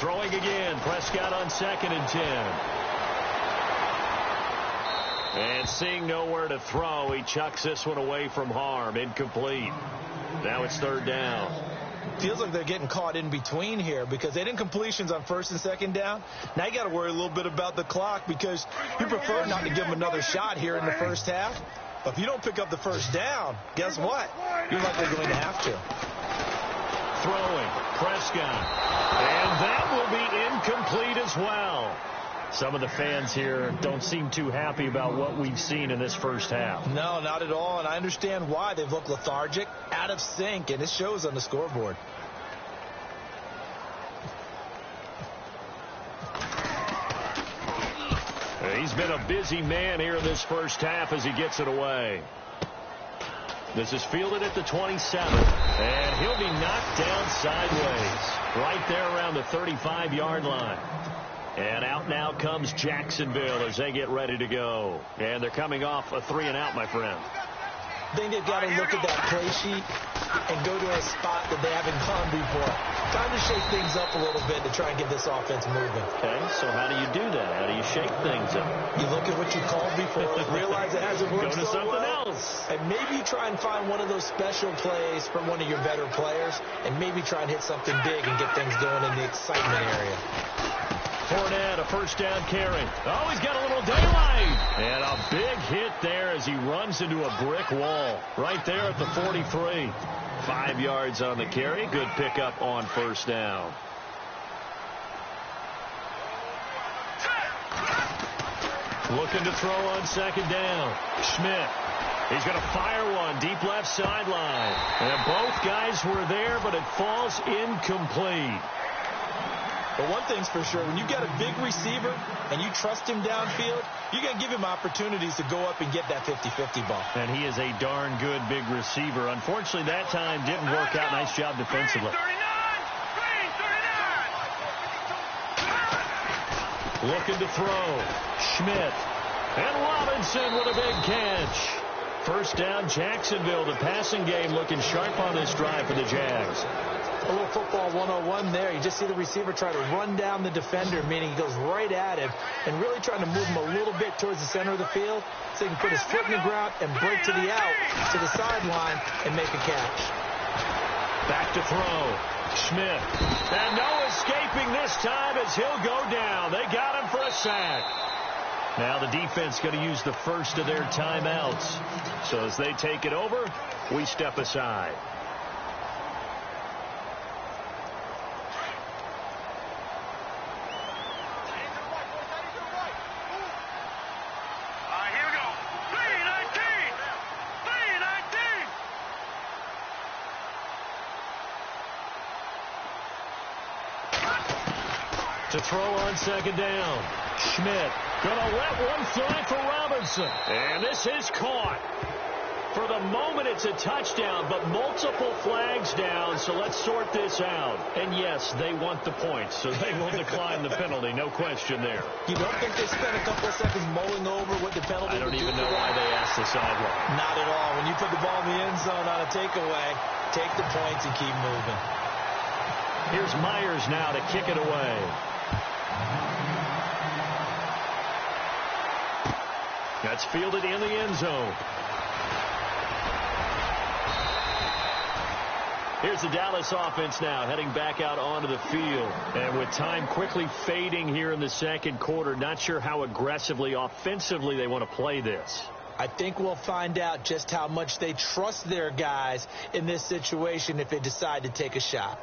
Throwing again. Prescott on 2nd and 10. And seeing nowhere to throw, he chucks this one away from harm. Incomplete. Now it's 3rd down. Feels like they're getting caught in between here because they didn't completions on 1st and 2nd down. Now you got to worry a little bit about the clock because you prefer not to give them another shot here in the first half. But if you don't pick up the 1st down, guess what? You're likely going to have to. Throwing. Prescott. And that will be incomplete as well. Some of the fans here don't seem too happy about what we've seen in this first half. No, not at all, and I understand why. They've looked lethargic, out of sync, and it shows on the scoreboard. He's been a busy man here in this first half as he gets it away. This is fielded at the 27, and he'll be knocked down sideways right there around the 35-yard line. And out now comes Jacksonville as they get ready to go. And they're coming off a 3-and-out, my friend. I think they've got to look at that play sheet and go to a spot that they haven't gone before. Time to shake things up a little bit to try and get this offense moving. Okay, so how do you do that? How do you shake things up? You look at what you called before, realize it hasn't worked go to so something well, else. and maybe try and find one of those special plays from one of your better players, and maybe try and hit something big and get things going in the excitement area. Fournette, a 1st down carry. Oh, he's got a little daylight. And a big hit there as he runs into a brick wall right there at the 43. 5 yards on the carry. Good pickup on 1st down. Looking to throw on 2nd down. Schmidt. He's going to fire one deep left sideline. And both guys were there, but it falls incomplete. But one thing's for sure, when you got a big receiver and you trust him downfield, you're going to give him opportunities to go up and get that 50-50 ball. And he is a darn good big receiver. Unfortunately, that time didn't work out. Nice job defensively. Looking to throw. Schmidt. And Robinson with a big catch. 1st down, Jacksonville. The passing game looking sharp on this drive for the Jags. A little football 101 there. You just see the receiver try to run down the defender, meaning he goes right at him and really trying to move him a little bit towards the center of the field so he can put his foot in the ground and break to the out, to the sideline, and make a catch. Back to throw. Schmidt. And no escaping this time as he'll go down. They got him for a sack. Now the defense going to use the first of their timeouts. So as they take it over, we step aside. To throw on 2nd down. Schmidt gonna let one fly for Robinson. And this is caught. For the moment, it's a touchdown, but multiple flags down, so let's sort this out. And yes, they want the points, so they will decline the penalty. No question there. You don't think they spent a couple of seconds mulling over what the penalty I don't would even do know why they asked the sideline. Not at all. When you put the ball in the end zone on a takeaway, take the points and keep moving. Here's Myers now to kick it away. That's fielded in the end zone. Here's the Dallas offense now heading back out onto the field. And with time quickly fading here in the 2nd quarter, not sure how aggressively, offensively they want to play this. I think we'll find out just how much they trust their guys in this situation if they decide to take a shot.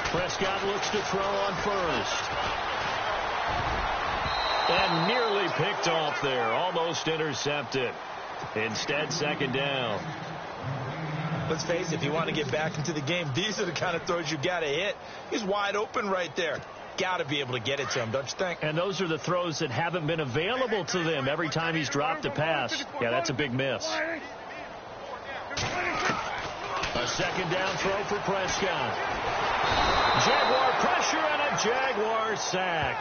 Prescott looks to throw on 1st. And nearly picked off there. Almost intercepted. Instead, 2nd down. Let's face it, if you want to get back into the game, these are the kind of throws you got to hit. He's wide open right there. Got to be able to get it to him, don't you think? And those are the throws that haven't been available to them every time he's dropped a pass. Yeah, that's a big miss. A 2nd down throw for Prescott. Jaguar pressure and a Jaguar sack.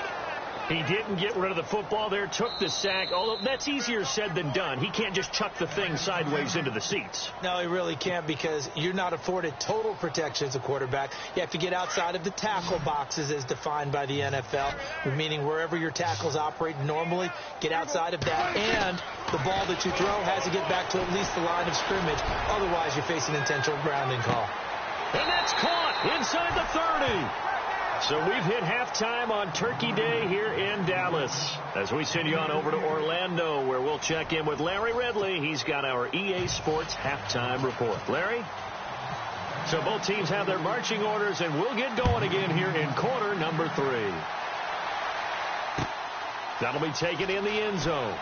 He didn't get rid of the football there, took the sack, although that's easier said than done. He can't just chuck the thing sideways into the seats. No, he really can't, because you're not afforded total protection as a quarterback. You have to get outside of the tackle boxes as defined by the NFL, meaning wherever your tackles operate normally, get outside of that, and the ball that you throw has to get back to at least the line of scrimmage. Otherwise, you're facing intentional grounding call. And that's caught inside the 30. So we've hit halftime on Turkey Day here in Dallas. As we send you on over to Orlando, where we'll check in with Larry Ridley. He's got our EA Sports halftime report. Larry? So both teams have their marching orders, and we'll get going again here in quarter number 3. That'll be taken in the end zone.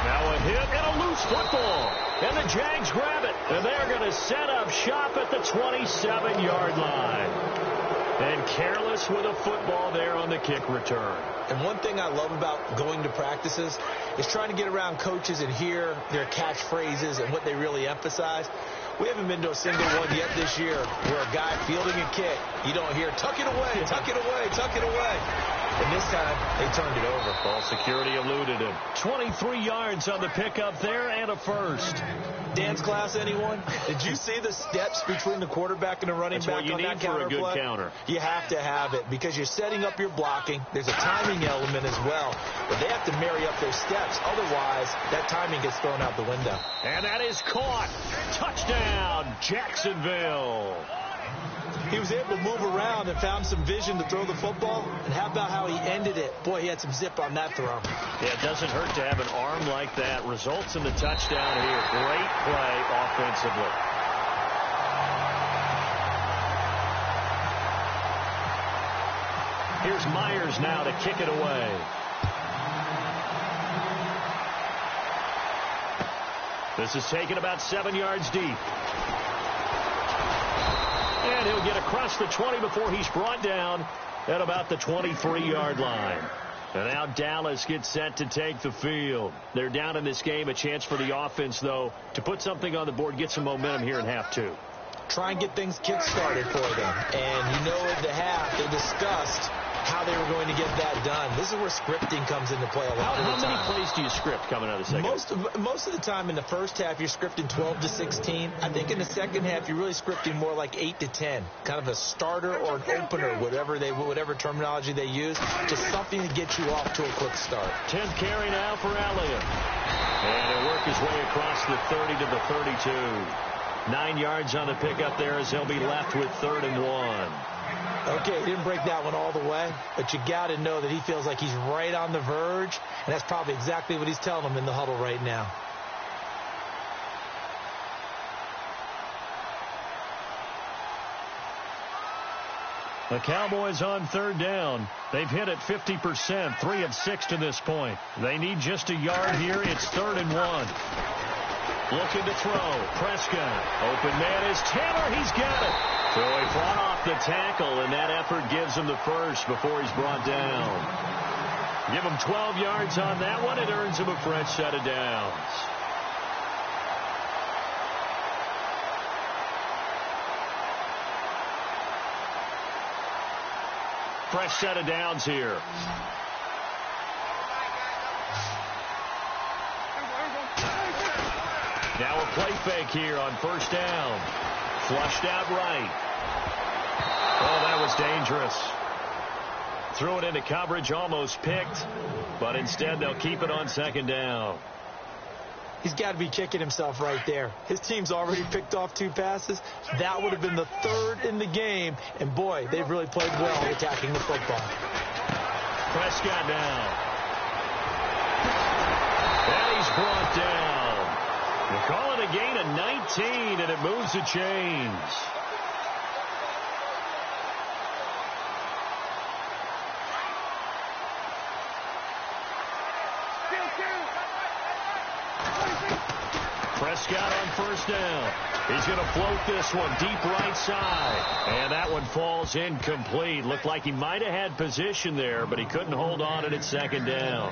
Now a hit and a loose football. And the Jags grab it. And they're going to set up shop at the 27-yard line. And careless with a football there on the kick return. And one thing I love about going to practices is trying to get around coaches and hear their catchphrases and what they really emphasize. We haven't been to a single one yet this year where a guy fielding a kick, you don't hear, tuck it away, tuck it away, tuck it away. And this time, they turned it over. Ball security eluded him. 23 yards on the pickup there and a first. Dance class, anyone? Did you see the steps between the quarterback and the running back on that counter play? That's what you need for a good counter. You have to have it because you're setting up your blocking. There's a timing element as well. But they have to marry up their steps. Otherwise, that timing gets thrown out the window. And that is caught. Touchdown, Jacksonville. He was able to move around and found some vision to throw the football. And how about how he ended it? Boy, he had some zip on that throw. Yeah, it doesn't hurt to have an arm like that. Results in the touchdown here. Great play offensively. Here's Myers now to kick it away. This is taken about 7 yards deep. And he'll get across the 20 before he's brought down at about the 23-yard line. And now Dallas gets set to take the field. They're down in this game. A chance for the offense, though, to put something on the board, get some momentum here in half 2. Try and get things kick-started for them. And you know at the half they discussed how they were going to get that done. This is where scripting comes into play a lot of the time. How many plays do you script coming out of the second? Most of the time in the first half, you're scripting 12 to 16. I think in the second half, you're really scripting more like 8 to 10. Kind of a starter or an opener, whatever terminology they use. Just something to get you off to a quick start. 10th carry now for Elliott. And he'll work his way across the 30 to the 32. 9 yards on the pickup there as he'll be left with 3rd and 1. Okay, he didn't break that one all the way, but you got to know that he feels like he's right on the verge, and that's probably exactly what he's telling them in the huddle right now. The Cowboys on 3rd down. They've hit it 50%, 3 of 6 to this point. They need just a yard here. It's 3rd and 1. Looking to throw. Prescott. Open man is Taylor. He's got it. So he fought off the tackle, and that effort gives him the first before he's brought down. Give him 12 yards on that one. It earns him a fresh set of downs. Fresh set of downs here. Now a play fake here on 1st down. Flushed out right. Oh, that was dangerous. Threw it into coverage, almost picked. But instead, they'll keep it on 2nd down. He's got to be kicking himself right there. His team's already picked off 2 passes. That would have been the 3rd in the game. And, boy, they've really played well attacking the football. Prescott now. And he's brought down. We'll call it a gain of 19, and it moves the chains. Prescott on 1st down. He's going to float this one deep right side. And that one falls incomplete. Looked like he might have had position there, but he couldn't hold on at 2nd down.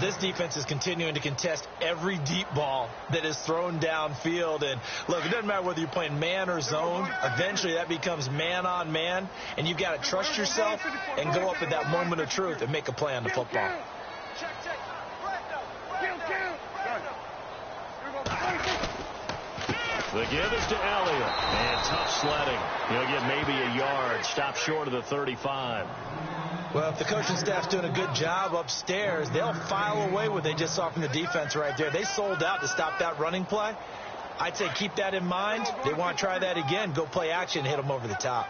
this defense is continuing to contest every deep ball that is thrown downfield. And, look, it doesn't matter whether you're playing man or zone. Eventually that becomes man on man, and you've got to trust yourself and go up at that moment of truth and make a play on the football. The give is to Elliott, and tough sledding. He'll get maybe a yard, stop short of the 35. Well, if the coaching staff's doing a good job upstairs, they'll file away what they just saw from the defense right there. They sold out to stop that running play. I'd say keep that in mind. They want to try that again. Go play action, hit them over the top.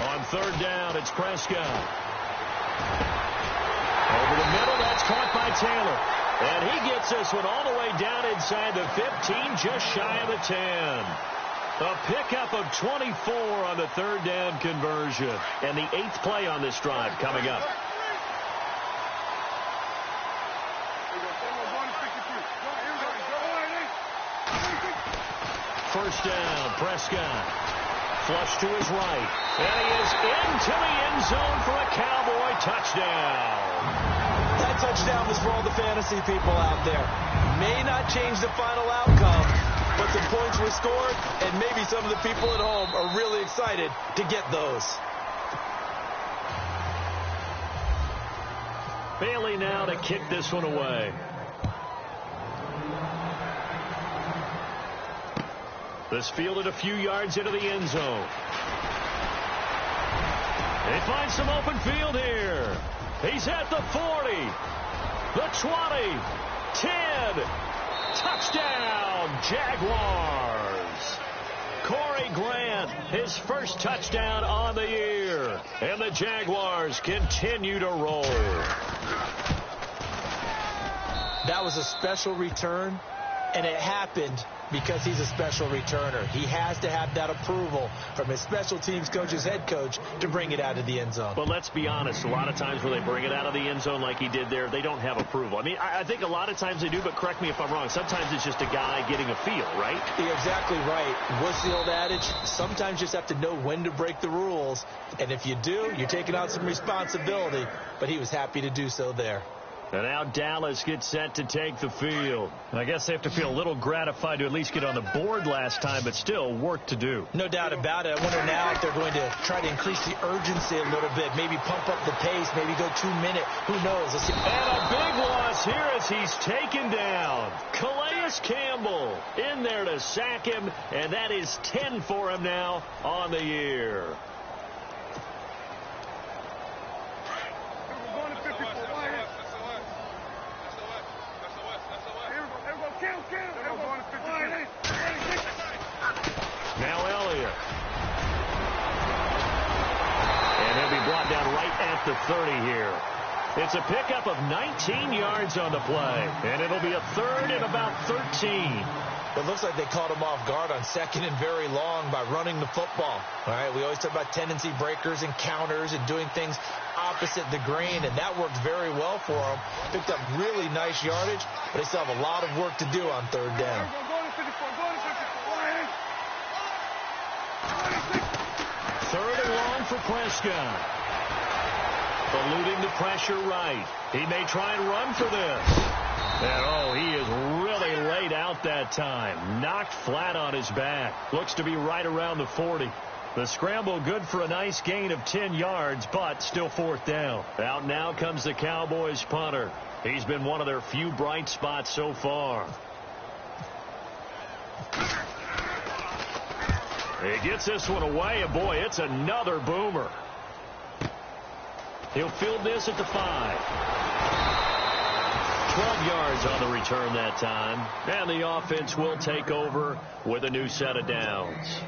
On third down, it's Prescott. Over the middle, that's caught by Taylor. And he gets this one all the way down inside the 15, just shy of the 10. A pickup of 24 on the third down conversion. And the 8th play on this drive coming up. First down, Prescott. Flush to his right. And he is into the end zone for a Cowboy touchdown. That touchdown was for all the fantasy people out there. May not change the final outcome, but some points were scored, and maybe some of the people at home are really excited to get those. Bailey now to kick this one away. This fielded a few yards into the end zone. They find some open field here. He's at the 40, the 20, 10. Touchdown, Jaguars. Corey Grant, his first touchdown on the year. And the Jaguars continue to roll. That was a special return, and it happened because he's a special returner. He has to have that approval from his special teams coach's head coach to bring it out of the end zone. But let's be honest, a lot of times when they bring it out of the end zone like he did there, they don't have approval. I mean, I think a lot of times they do, but correct me if I'm wrong. Sometimes it's just a guy getting a feel, right? You're exactly right. What's the old adage? Sometimes you just have to know when to break the rules. And if you do, you're taking on some responsibility. But he was happy to do so there. And now Dallas gets set to take the field. I guess they have to feel a little gratified to at least get on the board last time, but still work to do. No doubt about it. I wonder now if they're going to try to increase the urgency a little bit, maybe pump up the pace, maybe go 2 minute. Who knows? Let's see. And a big loss here as he's taken down. Calais Campbell in there to sack him, and that is 10 for him now on the year. Now Elliott. And he'll be brought down right at the 30 here. It's a pickup of 19 yards on the play. And it'll be a third and about 13. It looks like they caught him off guard on second and very long by running the football. All right, we always talk about tendency breakers and counters and doing things opposite the grain, and that worked very well for them. Picked up really nice yardage, but they still have a lot of work to do on third down. Third and long for Prescott. Eluding the pressure right. He may try and run for this. And, oh, he is really laid out that time. Knocked flat on his back. Looks to be right around the 40. The scramble good for a nice gain of 10 yards, but still fourth down. Out now comes the Cowboys punter. He's been one of their few bright spots so far. He gets this one away, and boy, it's another boomer. He'll field this at the 5. 12 yards on the return that time. And the offense will take over with a new set of downs.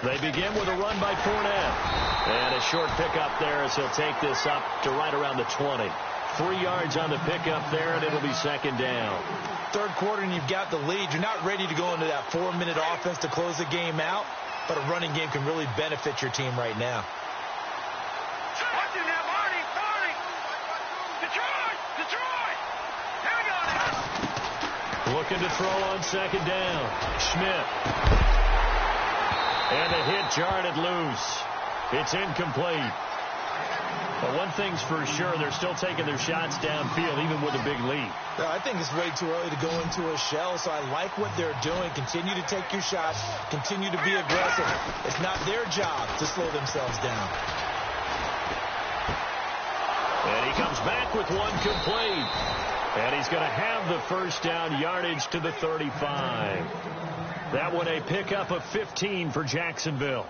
They begin with a run by Fournette. And a short pickup there as he'll take this up to right around the 20. 3 yards on the pickup there, and it'll be second down. Third quarter, and you've got the lead. You're not ready to go into that 4-minute offense to close the game out, but a running game can really benefit your team right now. Looking to throw on second down. Schmidt. And the hit jarred loose. It's incomplete. But one thing's for sure, they're still taking their shots downfield, even with a big lead. No, I think it's way too early to go into a shell, so I like what they're doing. Continue to take your shots. Continue to be aggressive. It's not their job to slow themselves down. And he comes back with one complete. And he's going to have the first down yardage to the 35. That one a pickup of 15 for Jacksonville.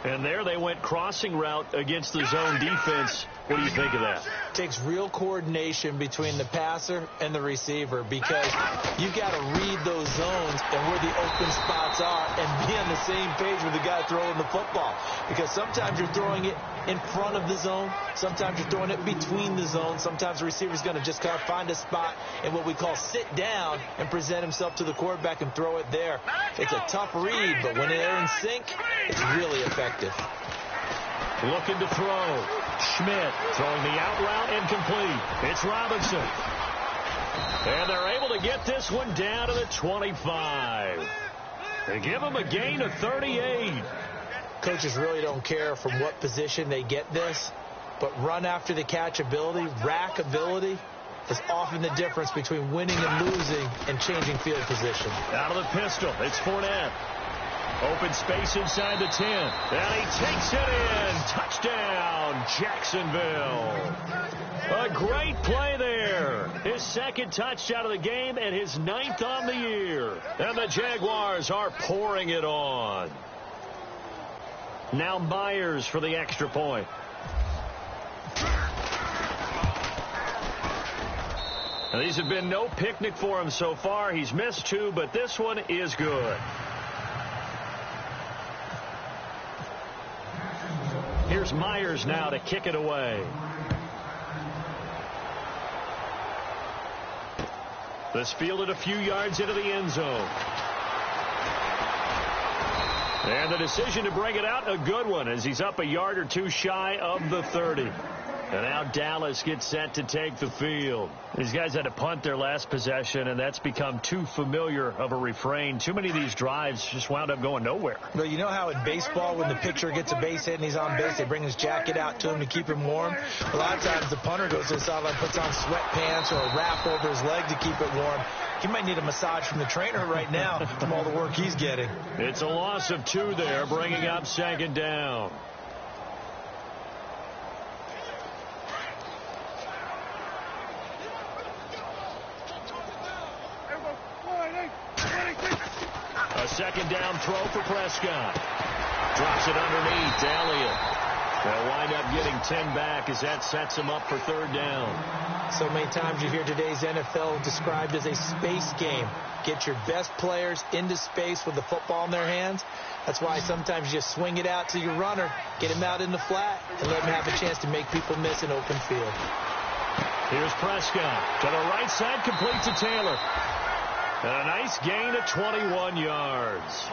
And there they went crossing route against the zone defense. What do you think of that? Takes real coordination between the passer and the receiver, because you've got to read those zones and where the open spots are and be on the same page with the guy throwing the football. Because sometimes you're throwing it in front of the zone. Sometimes you're throwing it between the zones. Sometimes the receiver's going to just kind of find a spot and what we call sit down and present himself to the quarterback and throw it there. It's a tough read, but when they're in sync, it's really effective. Looking to throw. Schmidt throwing the out route incomplete. It's Robinson. And they're able to get this one down to the 25. They give them a gain of 38. Coaches really don't care from what position they get this, but run after the catch ability, rack ability, is often the difference between winning and losing and changing field position. Out of the pistol, it's Fournette. Open space inside the 10. And he takes it in. Touchdown, Jacksonville. A great play there. His second touchdown of the game and his 9th on the year. And the Jaguars are pouring it on. Now Myers for the extra point. Now, these have been no picnic for him so far. He's missed 2, but this one is good. Here's Myers now to kick it away. This fielded a few yards into the end zone. And the decision to bring it out, a good one, as he's up a yard or two shy of the 30. And now Dallas gets set to take the field. These guys had to punt their last possession, and that's become too familiar of a refrain. Too many of these drives just wound up going nowhere. Well, you know how in baseball, when the pitcher gets a base hit and he's on base, they bring his jacket out to him to keep him warm? A lot of times the punter goes to the sideline, puts on sweatpants or a wrap over his leg to keep it warm. He might need a massage from the trainer right now from all the work he's getting. It's a loss of 2 there, bringing up second down. A second down throw for Prescott. Drops it underneath to Elliott. They'll wind up getting 10 back as that sets him up for third down. So many times you hear today's NFL described as a space game. Get your best players into space with the football in their hands. That's why sometimes you swing it out to your runner, get him out in the flat, and let him have a chance to make people miss an open field. Here's Prescott to the right side, complete to Taylor. And a nice gain of 21 yards.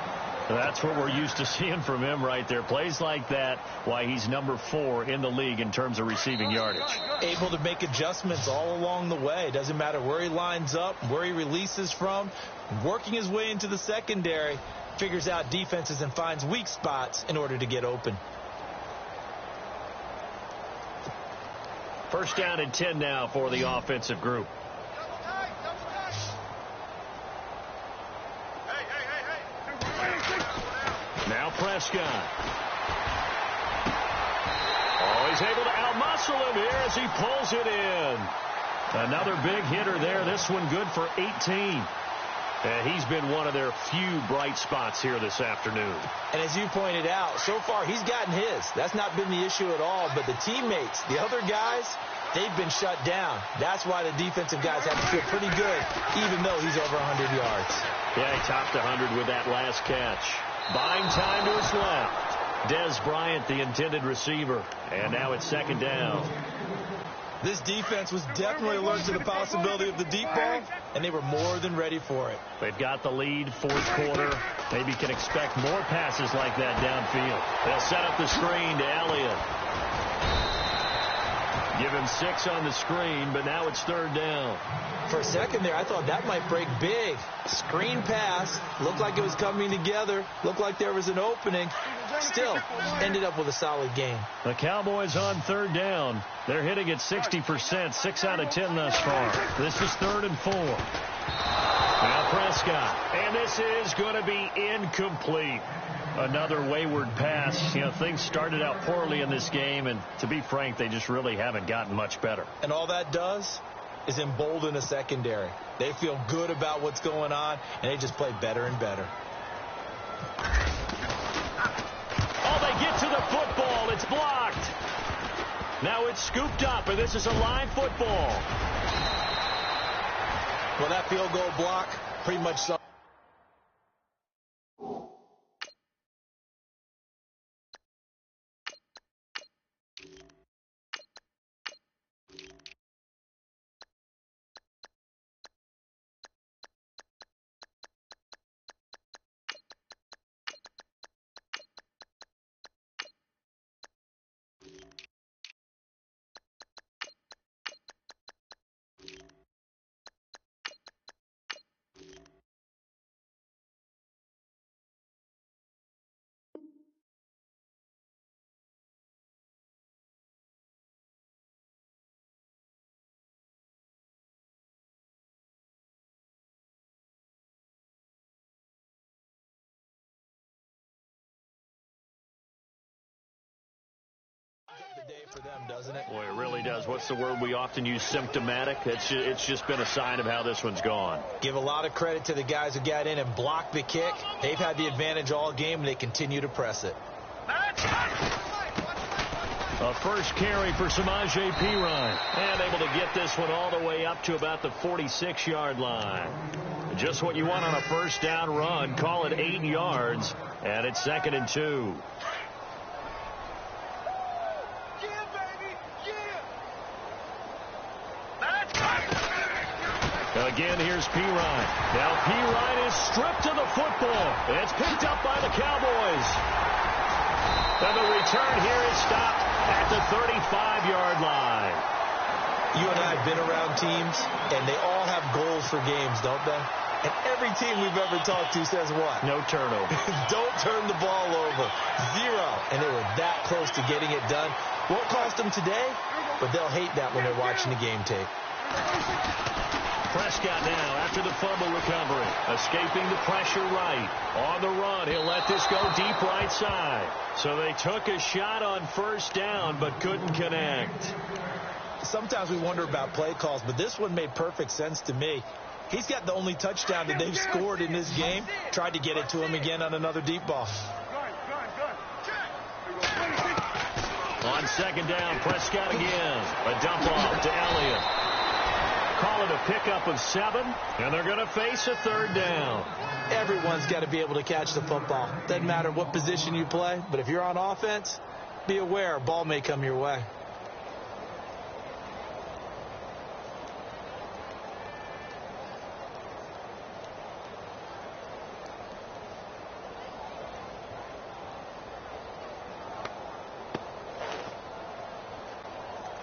That's what we're used to seeing from him right there. Plays like that, why he's number 4 in the league in terms of receiving yardage. Able to make adjustments all along the way. Doesn't matter where he lines up, where he releases from. Working his way into the secondary, figures out defenses and finds weak spots in order to get open. First down and 10 now for the offensive group. Now Prescott. Oh, he's able to outmuscle him here as he pulls it in. Another big hitter there. This one good for 18. And he's been one of their few bright spots here this afternoon. And as you pointed out, so far he's gotten his. That's not been the issue at all. But the teammates, the other guys, they've been shut down. That's why the defensive guys have to feel pretty good, even though he's over 100 yards. Yeah, he topped 100 with that last catch. Buying time to his left. Dez Bryant, the intended receiver. And now it's second down. This defense was definitely alert to the possibility of the deep ball, and they were more than ready for it. They've got the lead, fourth quarter. Maybe can expect more passes like that downfield. They'll set up the screen to Elliott. Give him 6 on the screen, but now it's 3rd down. For a second there, I thought that might break big. Screen pass. Looked like it was coming together. Looked like there was an opening. Still, ended up with a solid game. The Cowboys on 3rd down. They're hitting at 60%, 6 out of 10 thus far. This is 3rd and 4. Now Prescott. And this is going to be incomplete. Another wayward pass. You know, things started out poorly in this game, and to be frank, they just really haven't gotten much better. And all that does is embolden a secondary. They feel good about what's going on, and they just play better and better. Oh, they get to the football. It's blocked. Now it's scooped up, and this is a live football. Well, that field goal block pretty much sums. The day for them, doesn't it? Boy, it really does. What's the word we often use? Symptomatic. It's just been a sign of how this one's gone. Give a lot of credit to the guys who got in and blocked the kick. They've had the advantage all game, and they continue to press it. A first carry for Samaje Perine. And able to get this one all the way up to about the 46-yard line. Just what you want on a first down run. Call it 8 yards. And it's 2nd and 2. Again, here's Perine. Now Perine is stripped to the football. It's picked up by the Cowboys. And the return here is stopped at the 35-yard line. You and I have been around teams, and they all have goals for games, don't they? And every team we've ever talked to says what? No turnover. Don't turn the ball over. 0. And they were that close to getting it done. Won't cost them today, but they'll hate that when they're watching the game tape. Prescott now after the fumble recovery. Escaping the pressure right. On the run, he'll let this go deep right side. So they took a shot on first down but couldn't connect. Sometimes we wonder about play calls, but this one made perfect sense to me. He's got the only touchdown that they've scored in this game. Tried to get it to him again on another deep ball. On 2nd down, Prescott again. A dump off to Elliott. Call it a pickup of 7, and they're going to face a 3rd down. Everyone's got to be able to catch the football. Doesn't matter what position you play, but if you're on offense, be aware a ball may come your way.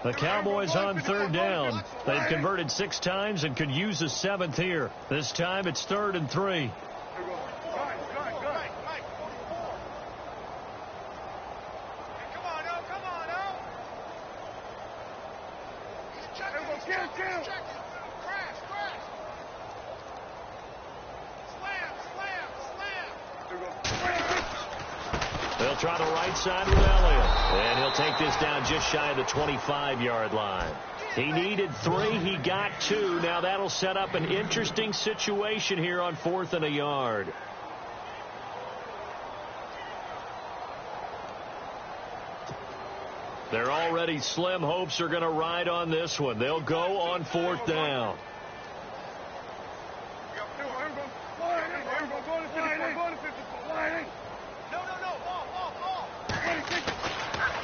The Cowboys on 3rd down. They've converted 6 times and could use a 7th here. This time it's 3rd and 3. They'll try the right side with Elliott. And he'll take this down just shy of the 25-yard line. He needed 3. He got 2. Now that'll set up an interesting situation here on 4th and a yard. They're already slim hopes are going to ride on this one. They'll go on 4th down.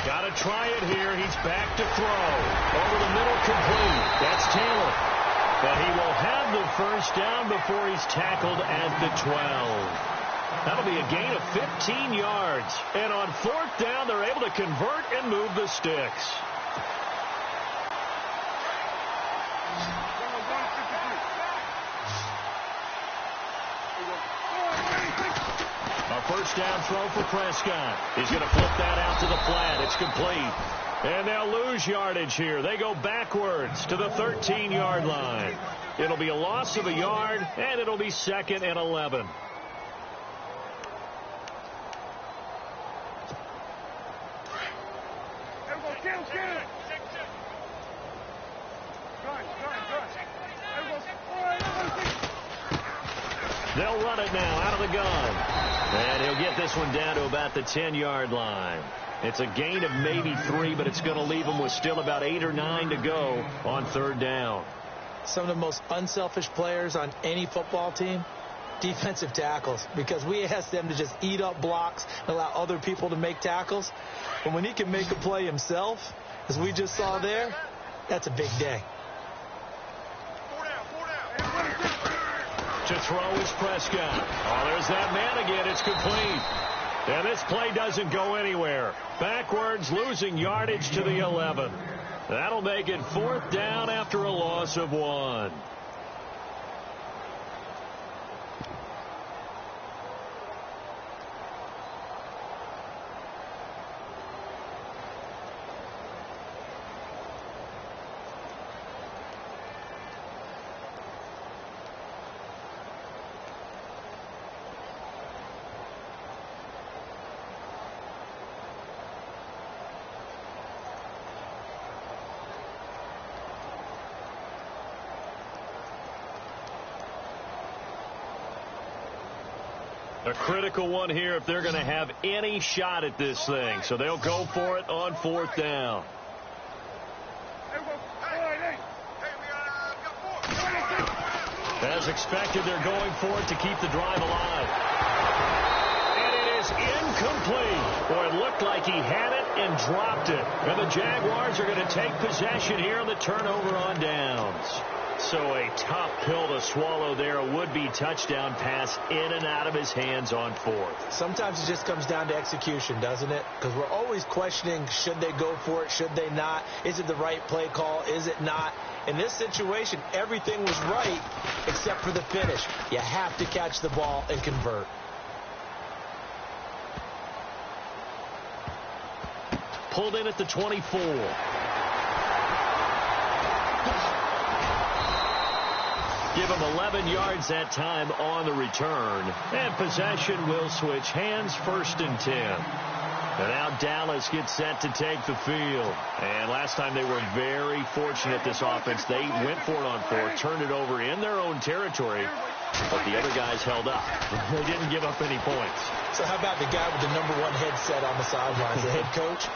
Got to try it here. He's back to throw. Over the middle, complete. That's Taylor. But he will have the first down before he's tackled at the 12. That'll be a gain of 15 yards. And on 4th down, they're able to convert and move the sticks. first down throw for Prescott. He's going to flip that out to the flat. It's complete. And they'll lose yardage here. They go backwards to the 13-yard line. It'll be a loss of a yard, and it'll be 2nd and 11. They'll run it now out of the gun. And he'll get this one down to about the 10-yard line. It's a gain of maybe 3, but it's going to leave them with still about 8 or 9 to go on 3rd down. Some of the most unselfish players on any football team, defensive tackles, because we ask them to just eat up blocks and allow other people to make tackles. But when he can make a play himself, as we just saw there, that's a big day. To throw is Prescott. Oh, there's that man again. It's complete. And this play doesn't go anywhere. Backwards, losing yardage to the 11. That'll make it 4th down after a loss of 1. A critical one here if they're going to have any shot at this thing. So they'll go for it on 4th down. As expected, they're going for it to keep the drive alive. And it is incomplete. Boy, it looked like he had it and dropped it. And the Jaguars are going to take possession here on the turnover on downs. So a tough pill to swallow there. A would-be touchdown pass in and out of his hands on 4th. Sometimes it just comes down to execution, doesn't it? Because we're always questioning, should they go for it, should they not? Is it the right play call? Is it not? In this situation, everything was right except for the finish. You have to catch the ball and convert. Pulled in at the 24. Give him 11 yards that time on the return. And possession will switch hands, 1st and 10. And now Dallas gets set to take the field. And last time they were very fortunate, this offense. They went for it on 4th, turned it over in their own territory. But the other guys held up. They didn't give up any points. So how about the guy with the number 1 headset on the sidelines, the head coach?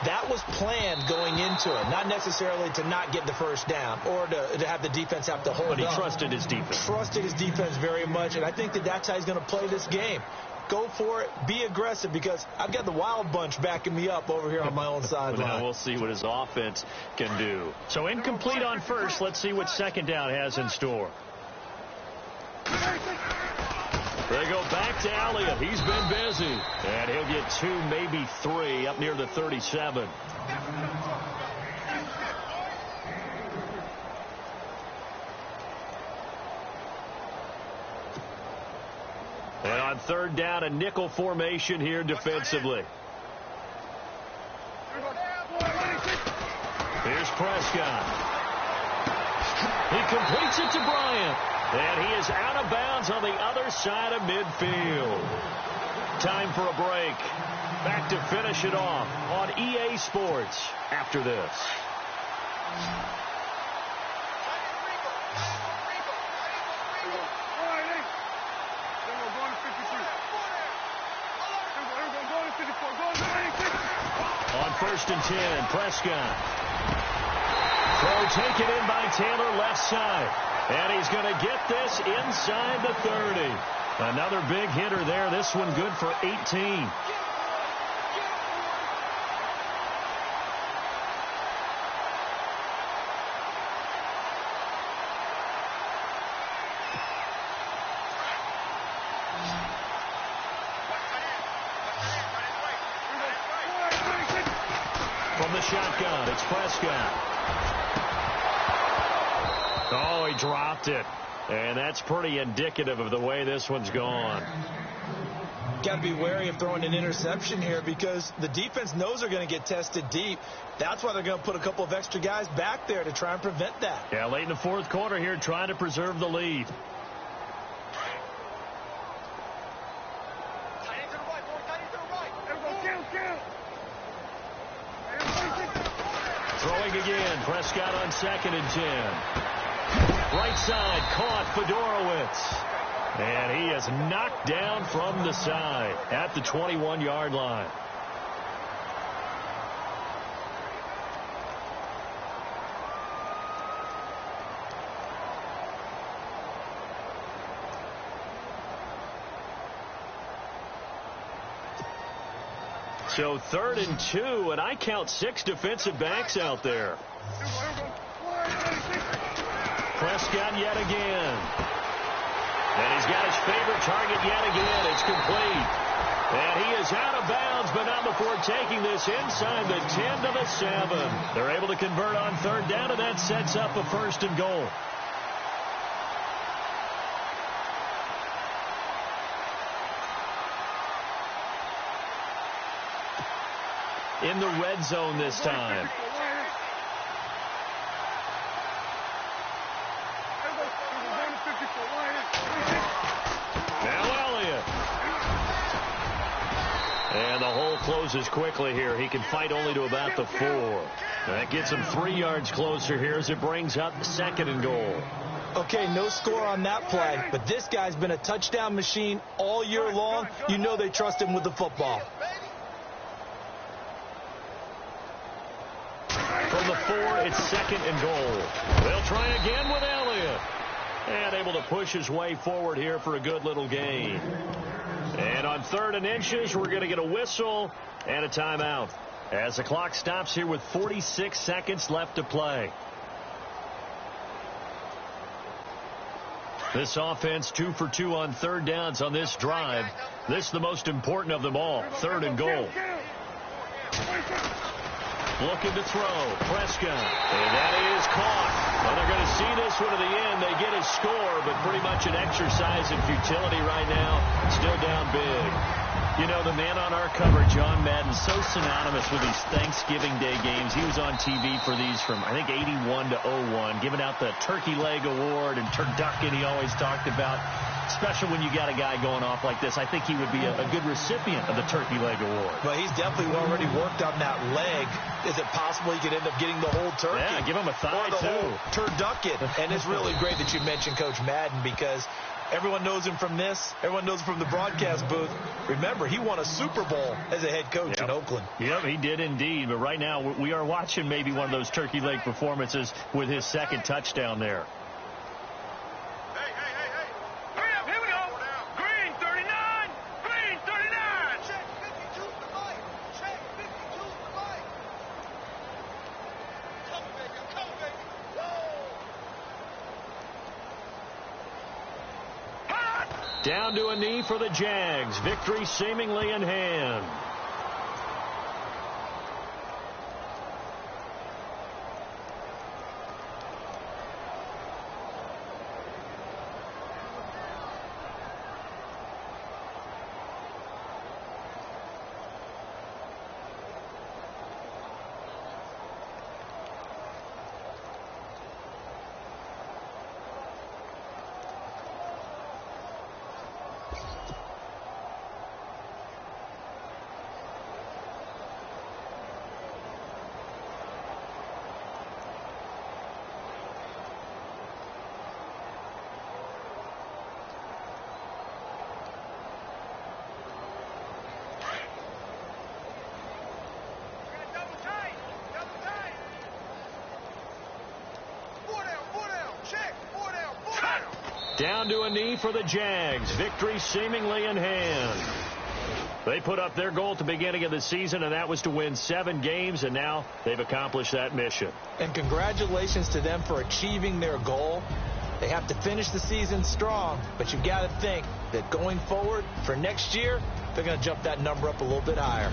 That was planned going into it, not necessarily to not get the first down or to have the defense have to hold on. But he trusted his defense. Trusted his defense very much, and I think that's how he's going to play this game. Go for it. Be aggressive, because I've got the wild bunch backing me up over here on my own sideline. Now we'll see what his offense can do. So incomplete on 1st. Let's see what 2nd down has in store. They go back to Elliott. He's been busy. And he'll get 2, maybe 3 up near the 37. And on 3rd down, a nickel formation here defensively. Here's Prescott. He completes it to Bryant. And he is out of bounds on the other side of midfield. Time for a break. Back to finish it off on EA Sports after this. On 1st and 10, Prescott. Throw taken in by Taylor, left side. And he's going to get this inside the 30. Another big hitter there. This one good for 18. From the shotgun, it's Prescott. Oh, he dropped it. And that's pretty indicative of the way this one's gone. got to be wary of throwing an interception here because the defense knows they're going to get tested deep. That's why they're going to put a couple of extra guys back there to try and prevent that. Yeah, late in the fourth quarter here, trying to preserve the lead. Throwing again. Prescott on 2nd and 10. Right side, caught Fedorowicz. And he is knocked down from the side at the 21-yard line. So 3rd and 2, and I count 6 defensive backs out there. Prescott yet again. And he's got his favorite target yet again. It's complete. And he is out of bounds, but not before taking this inside the 10 to the 7. They're able to convert on 3rd down, and that sets up a 1st and goal. In the red zone this time. Now Elliott. And the hole closes quickly here. He can fight only to about the 4. That gets him 3 yards closer here as it brings up 2nd and goal. Okay, no score on that play, but this guy's been a touchdown machine all year long. You know they trust him with the football. From the 4, it's 2nd and goal. They'll try again with Elliott. And able to push his way forward here for a good little gain. And on 3rd and inches, we're going to get a whistle and a timeout as the clock stops here with 46 seconds left to play. This offense 2 for 2 on 3rd downs on this drive. This is the most important of them all, 3rd and goal. Looking to throw. Prescott. And that is caught. Well, they're going to see this one to the end. They get a score, but pretty much an exercise in futility right now. Still down big. You know, the man on our cover, John Madden, so synonymous with these Thanksgiving Day games. He was on TV for these from, I think, 81 to 01, giving out the Turkey Leg Award and turducken he always talked about. Especially when you got a guy going off like this. I think he would be a good recipient of the Turkey Leg Award. Well, he's definitely already worked on that leg. Is it possible he could end up getting the whole turkey? Yeah, give him a thigh, or the too. Whole turducken. And it's really great that you mentioned Coach Madden because everyone knows him from this. Everyone knows him from the broadcast booth. Remember, he won a Super Bowl as a head coach in Oakland. Yep, he did indeed. But right now, we are watching maybe one of those turkey leg performances with his 2nd touchdown there. Down to a knee for the Jags. Victory seemingly in hand. Down to a knee for the Jags. Victory seemingly in hand. They put up their goal at the beginning of the season, and that was to win 7 games, and now they've accomplished that mission. And congratulations to them for achieving their goal. They have to finish the season strong, but you've got to think that going forward for next year, they're going to jump that number up a little bit higher.